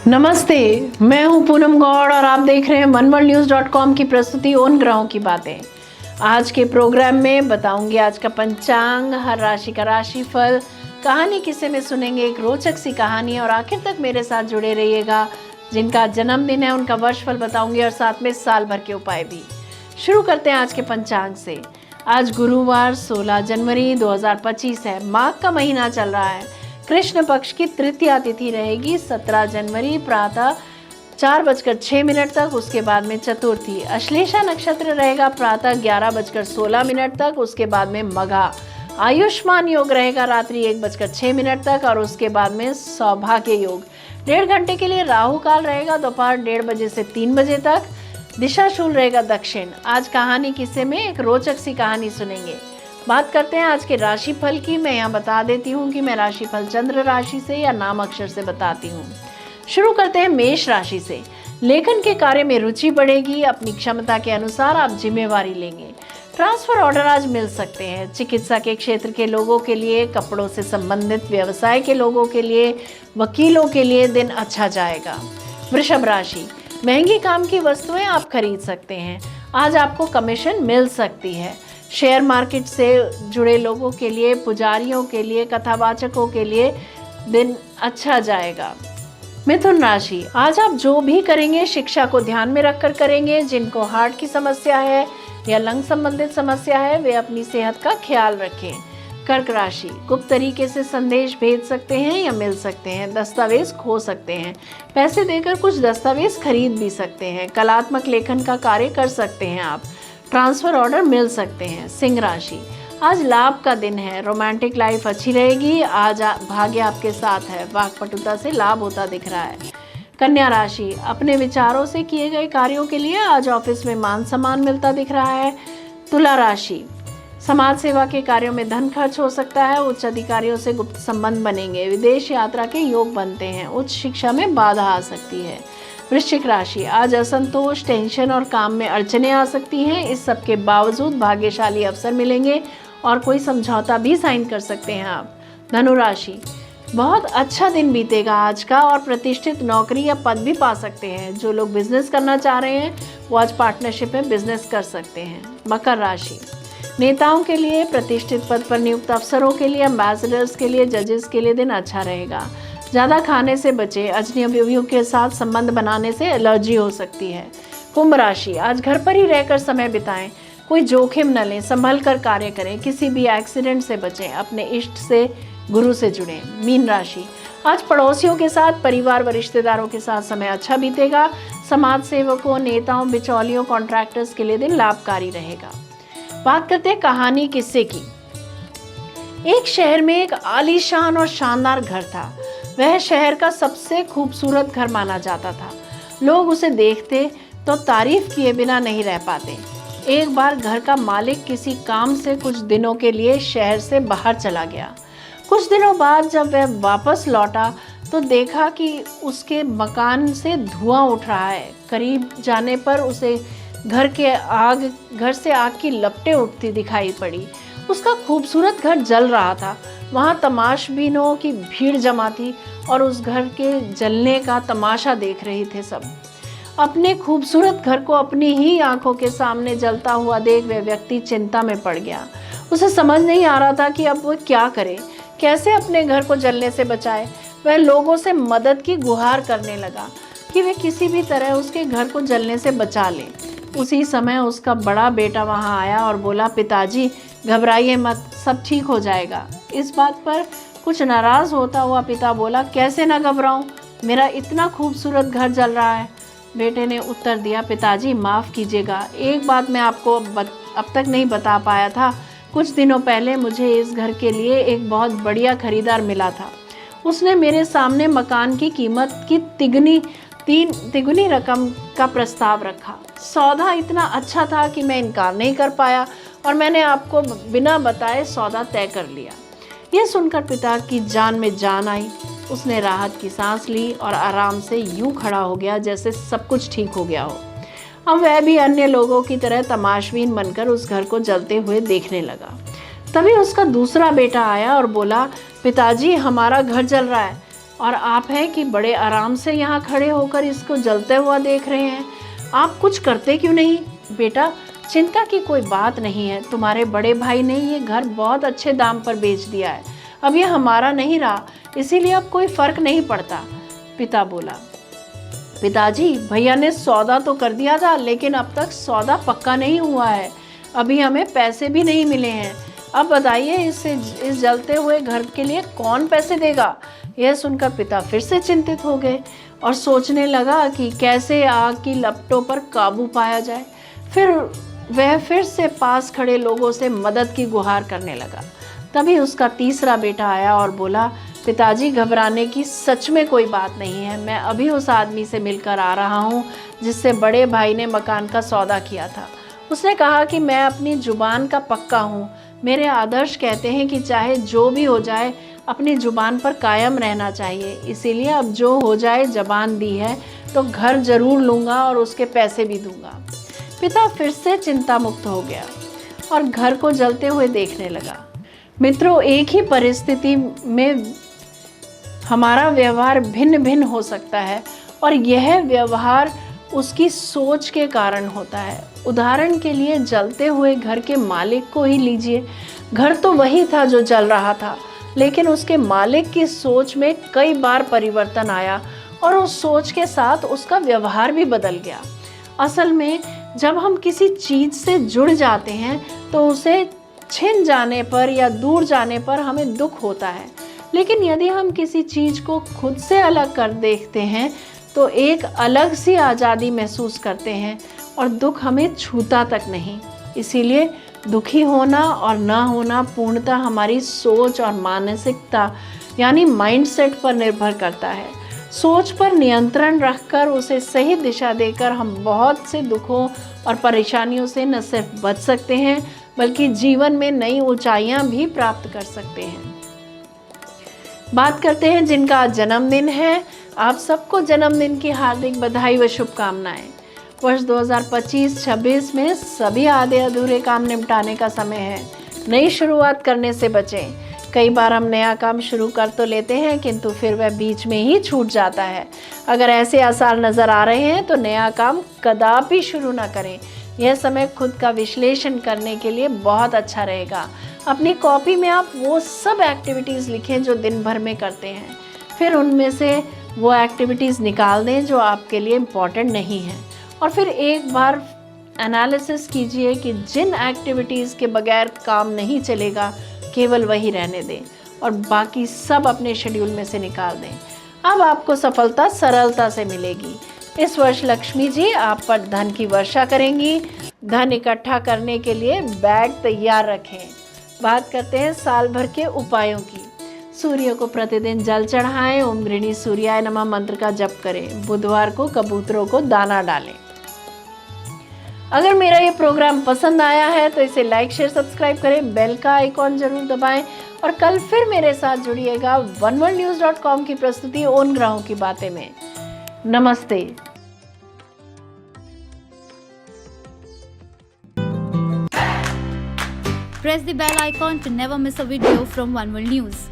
नमस्ते, मैं हूं पूनम गौड़ और आप देख रहे हैं मनवर्ल्डन्यूज़.com की प्रस्तुति उन ग्रहों की बातें। आज के प्रोग्राम में बताऊंगी आज का पंचांग, हर राशि का राशिफल, कहानी किस्से में सुनेंगे एक रोचक सी कहानी और आखिर तक मेरे साथ जुड़े रहिएगा। जिनका जन्मदिन है उनका वर्षफल बताऊंगी और साथ में साल भर के उपाय भी। शुरू करते हैं आज के पंचांग से। आज गुरुवार 16 जनवरी 2025 है। माघ का महीना चल रहा है। कृष्ण पक्ष की तृतीया तिथि रहेगी 17 जनवरी प्रातः 4:06 तक। उसके बाद में चतुर्थी। अश्लेषा नक्षत्र रहेगा प्रातः 11:16 तक। उसके बाद में मघा। आयुष्मान योग रहेगा रात्रि 1:06 तक और उसके बाद में सौभाग्य योग। 1.5 घंटे के लिए राहु काल रहेगा दोपहर 1:30 बजे से 3 बजे तक। दिशाशूल रहेगा दक्षिण। आज कहानी किस्से में एक रोचक सी कहानी सुनेंगे। बात करते हैं आज के राशिफल की। मैं यहाँ बता देती हूँ कि मैं राशिफल चंद्र राशि से या नाम अक्षर से बताती हूँ। शुरू करते हैं मेष राशि से। लेखन के कार्य में रुचि बढ़ेगी। अपनी क्षमता के अनुसार आप जिम्मेवारी लेंगे। ट्रांसफर ऑर्डर आज मिल सकते हैं। चिकित्सा के क्षेत्र के लोगों के लिए, कपड़ों से संबंधित व्यवसाय के लोगों के लिए, वकीलों के लिए दिन अच्छा जाएगा। वृषभ राशि। महंगी काम की वस्तुएं आप खरीद सकते हैं। आज आपको कमीशन मिल सकती है। शेयर मार्केट से जुड़े लोगों के लिए, पुजारियों के लिए, कथावाचकों के लिए दिन अच्छा जाएगा। मिथुन राशि। आज आप जो भी करेंगे शिक्षा को ध्यान में रखकर करेंगे। जिनको हार्ट की समस्या है या लंग संबंधित समस्या है वे अपनी सेहत का ख्याल रखें। कर्क राशि। गुप्त तरीके से संदेश भेज सकते हैं या मिल सकते हैं। दस्तावेज खो सकते हैं। पैसे देकर कुछ दस्तावेज खरीद भी सकते हैं। कलात्मक लेखन का कार्य कर सकते हैं आप। ट्रांसफर ऑर्डर मिल सकते हैं। सिंह राशि। आज लाभ का दिन है। रोमांटिक लाइफ अच्छी रहेगी। आज भाग्य आपके साथ है। वाक्पटुता से लाभ होता दिख रहा है। कन्या राशि। अपने विचारों से किए गए कार्यों के लिए आज ऑफिस में मान सम्मान मिलता दिख रहा है। तुला राशि। समाज सेवा के कार्यों में धन खर्च हो सकता है। उच्च अधिकारियों से गुप्त संबंध बनेंगे। विदेश यात्रा के योग बनते हैं। उच्च शिक्षा में बाधा आ सकती है। वृश्चिक राशि। आज असंतोष, टेंशन और काम में अड़चने आ सकती हैं। इस सब के बावजूद भाग्यशाली अवसर मिलेंगे और कोई समझौता भी साइन कर सकते हैं आप। धनु राशि। बहुत अच्छा दिन बीतेगा आज का और प्रतिष्ठित नौकरी या पद भी पा सकते हैं। जो लोग बिजनेस करना चाह रहे हैं वो आज पार्टनरशिप में बिजनेस कर सकते हैं। मकर राशि। नेताओं के लिए, प्रतिष्ठित पद पर नियुक्त अफसरों के लिए, एम्बेसडर्स के लिए, जजेस के लिए दिन अच्छा रहेगा। ज़्यादा खाने से बचें। अजनबियों के साथ संबंध बनाने से एलर्जी हो सकती है। कुंभ राशि। आज घर पर ही रहकर समय बिताएं। कोई जोखिम न लें। संभल कर कार्य करें। किसी भी एक्सीडेंट से बचें। अपने इष्ट से, गुरु से जुड़ें। मीन राशि। आज पड़ोसियों के साथ, परिवार व रिश्तेदारों के साथ समय अच्छा बीतेगा। समाज सेवकों, नेताओं, बिचौलियों, कॉन्ट्रैक्टर्स के लिए दिन लाभकारी रहेगा। बात करते हैं कहानी किस्से की। एक शहर में एक आलीशान और शानदार घर था। वह शहर का सबसे खूबसूरत घर माना जाता था। लोग उसे देखते तो तारीफ किए बिना नहीं रह पाते। एक बार घर का मालिक किसी काम से कुछ दिनों के लिए शहर से बाहर चला गया। कुछ दिनों बाद जब वह वापस लौटा तो देखा कि उसके मकान से धुआं उठ रहा है। करीब जाने पर उसे घर से आग की लपटें उठती दिखाई पड़ी। उसका खूबसूरत घर जल रहा था। वहाँ तमाशबीनों की भीड़ जमा थी और उस घर के जलने का तमाशा देख रहे थे सब। अपने खूबसूरत घर को अपनी ही आंखों के सामने जलता हुआ देख वह व्यक्ति चिंता में पड़ गया। उसे समझ नहीं आ रहा था कि अब वह क्या करे, कैसे अपने घर को जलने से बचाए। वह लोगों से मदद की गुहार करने लगा कि वे किसी भी तरह उसके घर को जलने से बचा लें। उसी समय उसका बड़ा बेटा वहाँ आया और बोला, पिताजी घबराइए मत, सब ठीक हो जाएगा। इस बात पर कुछ नाराज होता हुआ पिता बोला, कैसे ना घबराऊं, मेरा इतना खूबसूरत घर जल रहा है। बेटे ने उत्तर दिया, पिताजी माफ़ कीजिएगा, एक बात मैं आपको अब तक नहीं बता पाया था। कुछ दिनों पहले मुझे इस घर के लिए एक बहुत बढ़िया खरीदार मिला था। उसने मेरे सामने मकान की कीमत की तिगुनी रकम का प्रस्ताव रखा। सौदा इतना अच्छा था कि मैं इनकार नहीं कर पाया और मैंने आपको बिना बताए सौदा तय कर लिया। यह सुनकर पिता की जान में जान आई। उसने राहत की सांस ली और आराम से यूं खड़ा हो गया जैसे सब कुछ ठीक हो गया हो। अब वह भी अन्य लोगों की तरह तमाशबीन बनकर उस घर को जलते हुए देखने लगा। तभी उसका दूसरा बेटा आया और बोला, पिताजी हमारा घर जल रहा है। और आप हैं कि बड़े आराम से यहाँ खड़े होकर इसको जलते हुआ देख रहे हैं। आप कुछ करते क्यों नहीं? बेटा, चिंता की कोई बात नहीं है, तुम्हारे बड़े भाई ने ये घर बहुत अच्छे दाम पर बेच दिया है। अब ये हमारा नहीं रहा, इसीलिए अब कोई फर्क नहीं पड़ता। पिता बोला, पिताजी, भैया ने सौदा तो कर दिया था, लेकिन अब तक सौदा पक्का नहीं हुआ है। अभी हमें पैसे भी नहीं मिले हैं। अब बताइए, इस जलते हुए घर के लिए कौन पैसे देगा? यह सुनकर पिता फिर से चिंतित हो गए और सोचने लगा कि कैसे आग की लपटों पर काबू पाया जाए। फिर वह फिर से पास खड़े लोगों से मदद की गुहार करने लगा। तभी उसका तीसरा बेटा आया और बोला, पिताजी, घबराने की सच में कोई बात नहीं है। मैं अभी उस आदमी से मिलकर आ रहा हूँ जिससे बड़े भाई ने मकान का सौदा किया था। उसने कहा कि मैं अपनी जुबान का पक्का हूँ। मेरे आदर्श कहते हैं कि चाहे जो भी हो जाए, अपनी जुबान पर कायम रहना चाहिए। इसीलिए अब जो हो जाए, जबान दी है तो घर जरूर लूँगा और उसके पैसे भी दूँगा। पिता फिर से चिंता मुक्त हो गया और घर को जलते हुए देखने लगा। मित्रों, एक ही परिस्थिति में हमारा व्यवहार भिन्न भिन्न हो सकता है और यह व्यवहार उसकी सोच के कारण होता है। उदाहरण के लिए, जलते हुए घर के मालिक को ही लीजिए। घर तो वही था जो जल रहा था, लेकिन उसके मालिक की सोच में कई बार परिवर्तन आया और उस सोच के साथ उसका व्यवहार भी बदल गया। असल में जब हम किसी चीज़ से जुड़ जाते हैं तो उसे छिन जाने पर या दूर जाने पर हमें दुख होता है, लेकिन यदि हम किसी चीज़ को खुद से अलग कर देखते हैं तो एक अलग सी आज़ादी महसूस करते हैं और दुख हमें छूता तक नहीं। इसीलिए दुखी होना और ना होना पूर्णतः हमारी सोच और मानसिकता यानी माइंडसेट पर निर्भर करता है। सोच पर नियंत्रण रखकर उसे सही दिशा देकर हम बहुत से दुखों और परेशानियों से न सिर्फ बच सकते हैं, बल्कि जीवन में नई ऊंचाइयां भी प्राप्त कर सकते हैं। बात करते हैं जिनका आज जन्मदिन है। आप सबको जन्मदिन की हार्दिक बधाई व शुभकामनाएं। वर्ष 2025-26 में सभी आधे अधूरे काम निपटाने का समय है। नई शुरुआत करने से बचें। कई बार हम नया काम शुरू कर तो लेते हैं, किंतु फिर वह बीच में ही छूट जाता है। अगर ऐसे आसार नज़र आ रहे हैं तो नया काम कदापि शुरू ना करें। यह समय खुद का विश्लेषण करने के लिए बहुत अच्छा रहेगा। अपनी कॉपी में आप वो सब एक्टिविटीज़ लिखें जो दिन भर में करते हैं, फिर उनमें से वो एक्टिविटीज़ निकाल दें जो आपके लिए इम्पॉर्टेंट नहीं हैं, और फिर एक बार एनालिसिस कीजिए कि जिन एक्टिविटीज़ के बगैर काम नहीं चलेगा केवल वही रहने दें और बाकी सब अपने शेड्यूल में से निकाल दें। अब आपको सफलता सरलता से मिलेगी। इस वर्ष लक्ष्मी जी आप पर धन की वर्षा करेंगी। धन इकट्ठा करने के लिए बैग तैयार रखें। बात करते हैं साल भर के उपायों की। सूर्य को प्रतिदिन जल चढ़ाएं। ओम गृणी सूर्याय नमः मंत्र का जप करें। बुधवार को कबूतरों को दाना डालें। अगर मेरा ये प्रोग्राम पसंद आया है तो इसे लाइक, शेयर, सब्सक्राइब करें। बेल का आइकॉन जरूर दबाएं और कल फिर मेरे साथ जुड़िएगा oneworldnews.com की प्रस्तुति उन ग्रहों की बातें में। नमस्ते। Press the bell icon to never miss a video from One World News.